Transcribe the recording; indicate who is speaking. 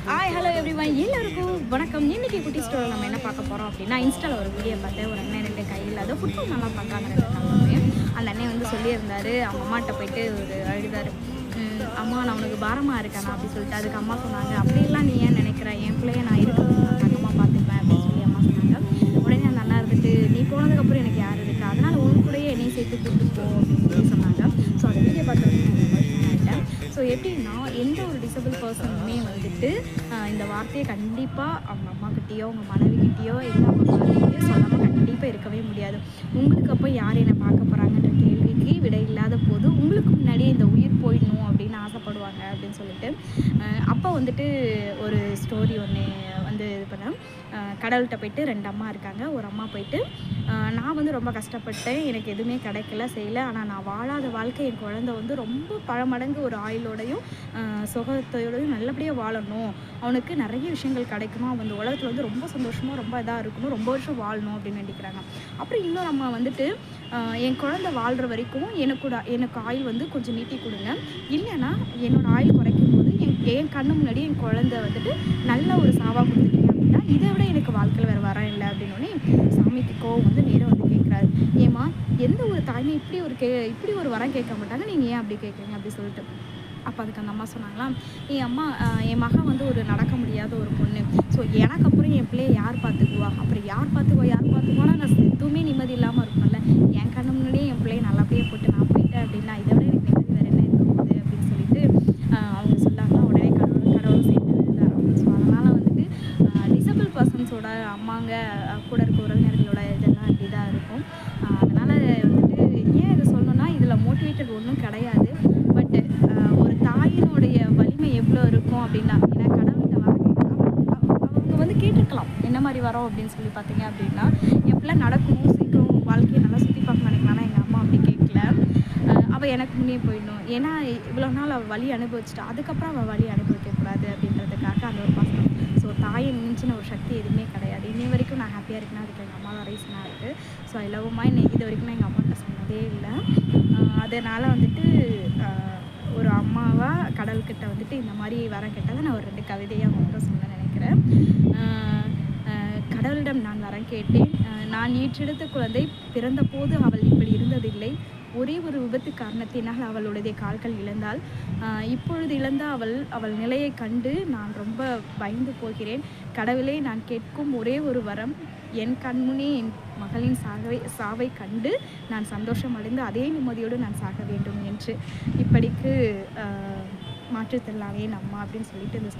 Speaker 1: Hello everyone, எல்லாருக்கும் வணக்கம். இன்னைக்கு குட்டி ஸ்டோரியில் நம்ம என்ன பார்க்க போகிறோம் அப்படின்னா, இன்ஸ்டாவில் ஒரு வீடியோ பார்த்தேன். ஒரு அண்ணன் 2 கையில் அதை ஃபுட்பால் நல்லா பார்க்காங்க 2 நாளாகவே. அந்த அண்ணன் வந்து சொல்லியிருந்தார், அவங்க அம்மாட்ட போயிட்டு ஒரு அழுதார். அம்மா, நான் உனக்கு பாரமாக இருக்கேன் அப்படி சொல்லிட்டு. அதுக்கு அம்மா சொன்னாங்க, அப்படிலாம் நீ ஏன் நினைக்கிற, என் பிள்ளைய நான் இருக்கிறது நான் தங்கமாக பார்த்துப்பேன் அப்படின்னு சொல்லி அம்மா சொன்னாங்க. உடனே அந்த அண்ணா இருந்துட்டு, நீ போனதுக்கப்புறம் எனக்கு யார் இருக்கா, அதனால் உன் கூடயே என்னையும் சேர்த்து கூப்பிட்டு போ அப்படின்னு சொல்லி சொன்னாங்க. ஸோ அந்த வீடியோ பார்த்த உடனே நான் எமோஷனல் ஆகிட்டேன். ஸோ எப்படின்னா, எந்த ஒரு டிசபிள் பர்சனுமே வந்துட்டு இந்த வார்த்தையை கண்டிப்பாக அவங்க அம்மாக்கிட்டேயோ அவங்க மனைவிக்கிட்டேயோ இல்லை அவங்க குழந்தைகிட்டயோ சொல்லாமல் கண்டிப்பாக இருக்கவே முடியாது. உங்களுக்கு அப்போ யார் என்னை பார்க்க போகிறாங்கன்ற கேள்விக்கு விடை இல்லாத போது உங்களுக்கு முன்னாடியே இந்த உயிர் போயிடணும் அப்படின்னு ஆசைப்படுவாங்க அப்படின்னு சொல்லிட்டு அப்போ வந்துட்டு ஒரு ஸ்டோரி ஒன்று வந்து இது பண்ணேன். கடவுள்கிட்ட போயிட்டு 2 அம்மா இருக்காங்க. ஒரு அம்மா போயிட்டு, நான் வந்து ரொம்ப கஷ்டப்பட்டேன், எனக்கு எதுவுமே கிடைக்கல செய்யலை, ஆனால் நான் வாழாத வாழ்க்கை என் குழந்தை வந்து ரொம்ப பல மடங்கு ஒரு ஆயுளோடையும் சுகத்தோடையும் நல்லபடியாக வாழணும், அவனுக்கு நிறைய விஷயங்கள் கிடைக்கணும், அவன் இந்த உலகத்தில் வந்து ரொம்ப சந்தோஷமாக ரொம்ப இதாக இருக்கணும், ரொம்ப வருஷம் வாழணும் அப்படின்னு நினைக்கிறாங்க. அப்புறம் இன்னொரு அம்மா வந்துட்டு, என் குழந்தை வாழ்கிற வரைக்கும் எனக்கு ஆயுள் வந்து கொஞ்சம் நீட்டி கொடுங்க, இல்லைன்னா என்னோடய ஆயுள் குறைக்கும் போது என் கண்ணு முன்னாடி என் குழந்தை வந்துட்டு நல்ல ஒரு சாவாக கொடுத்துட்டீங்க அப்படின்னா இதை விட எனக்கு வாழ்க்கையில் வேறு வரம் இல்லை அப்படின்னோடனே சாமிக்கு கோவம் வந்து நேராக வந்து கேட்குறாரு. ஏம்மா, எந்த ஒரு தாய்மை இப்படி ஒரு வரம் கேட்க மாட்டாங்க, நீங்கள் ஏன் அப்படி கேட்குறீங்க அப்படி சொல்லிட்டு. அப்போ அதுக்கு அந்த அம்மா சொன்னாங்களாம், என் மகன் வந்து ஒரு நடக்க முடியாத ஒரு பொண்ணு, ஸோ எனக்கு அப்புறம் என் பிள்ளையை யார் பார்த்துக்குவா, அப்புறம் யார் பார்த்துக்குவானா நான் எதுவுமே நிம்மதி இல்லாமல் இருக்கணும்ல, என் கண்ணு முன்னாடியே என் பிள்ளையை நல்லபடியாக போட்டு நான் போயிட்டேன் அப்படின்னா இதை விட எனக்கு நிம்மதி வேறு என்ன இருக்க போகுது அப்படின்னு சொல்லிட்டு அவங்க சொன்னாங்கன்னா உடனே கடவுள் சேர்ந்து விழுந்தார். ஸோ அதனால் வந்துட்டு டிசபிள் பர்சன்ஸோட அம்மாங்க கூட இருக்க உறவினர்களோட இதெல்லாம் இப்படி தான் இருக்கும். அதனால் வந்துட்டு ஏன் இதை சொல்லணும்னா, இதில் மோட்டிவேட்டட் ஒன்றும் கிடையாது. பட்டு ஒரு தாயினுடைய வலிமை எவ்வளோ இருக்கும் அப்படின்னா, ஏன்னா கடவுள்கிட்ட வர அவங்க வந்து கேட்டிருக்கலாம் என்ன மாதிரி வரோம் அப்படின்னு சொல்லி பார்த்தீங்க அப்படின்னா, என் பிள்ளை நடக்கணும், சீக்கிரம் வாழ்க்கையை நல்லா சுற்றி பார்க்க நினைக்கலாம்னா எங்கள் அம்மா அப்படி கேட்கல. அவள் எனக்கு முன்னே போயிடணும், ஏன்னா இவ்வளோ நாள் அவள் வலி அனுபவிச்சிட்டா, அதுக்கப்புறம் அவள் வலி அனுபவிக்கக்கூடாது அப்படின்றதுக்காக அந்த ஒரு பாசனம். ஸோ தாயை மிஞ்சின ஒரு சக்தி எதுவுமே கிடையாது. இன்னை வரைக்கும் நான் ஹாப்பியாக இருக்கேன்னா அதுக்கு எங்கள் அம்மா தான் ரீசனாக இருக்குது. ஸோ ஐ லவ் மை இது வரைக்கும் நான் எங்கள் அம்மாட்ட சொன்னதே இல்லை. அதனால் வந்துட்டு ஒரு அம்மாவாக கடவுள்கிட்ட வந்துட்டு இந்த மாதிரி வரம் கேட்டதை நான் ஒரு 2 கவிதையாக மட்டும் சொல்ல நினைக்கிறேன். கடவுளிடம் நான் வரம் கேட்டேன், நான் ஈற்றெடுத்த குழந்தை பிறந்தபோது அவள் இப்படி இருந்ததில்லை, ஒரே ஒரு விபத்து காரணத்தினால் அவளுடைய கால்கள் இழந்தாள், இப்பொழுது இழந்த அவள் நிலையை கண்டு நான் ரொம்ப பயந்து போகிறேன். கடவுளே, நான் கேட்கும் ஒரே ஒரு வரம், என் கண்முனே என் மகளின் சாவை கண்டு நான் சந்தோஷம் அடைந்து அதே நிம்மதியோடு நான் சாக வேண்டும் என்று. இப்படிக்கு மாற்றுத்திறனாளியே அம்மா அப்படின்னு சொல்லிட்டு இந்த